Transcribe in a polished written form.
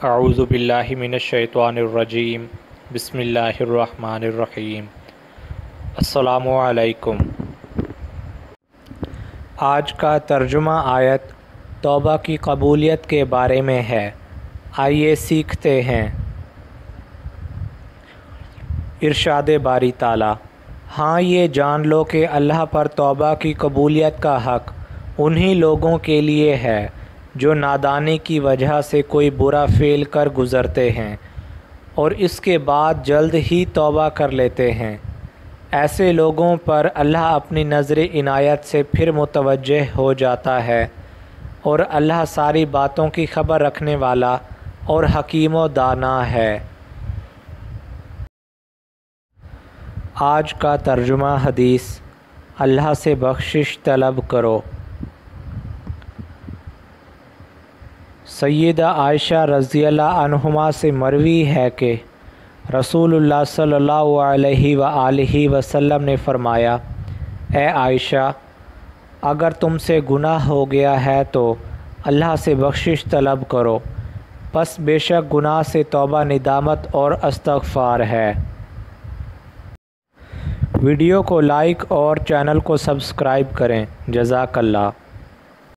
اعوذ باللہ من الشیطان الرجیم بسم اللہ الرحمن الرحیم۔ السلام علیکم۔ آج کا ترجمہ آیت توبہ کی قبولیت کے بارے میں ہے۔ آئیے سیکھتے ہیں۔ ارشاد باری تعالیٰ، ہاں یہ جان لو کہ اللہ پر توبہ کی قبولیت کا حق انہی لوگوں کے لیے ہے جو نادانی کی وجہ سے کوئی برا فعل کر گزرتے ہیں اور اس کے بعد جلد ہی توبہ کر لیتے ہیں۔ ایسے لوگوں پر اللہ اپنی نظر عنایت سے پھر متوجہ ہو جاتا ہے، اور اللہ ساری باتوں کی خبر رکھنے والا اور حکیم و دانا ہے۔ آج کا ترجمہ حدیث، اللہ سے بخشش طلب کرو۔ سیدہ عائشہ رضی اللہ عنہما سے مروی ہے کہ رسول اللہ صلی اللہ علیہ وآلہ وسلم نے فرمایا، اے عائشہ، اگر تم سے گناہ ہو گیا ہے تو اللہ سے بخشش طلب کرو، پس بے شک گناہ سے توبہ ندامت اور استغفار ہے۔ ویڈیو کو لائک اور چینل کو سبسکرائب کریں۔ جزاک اللہ۔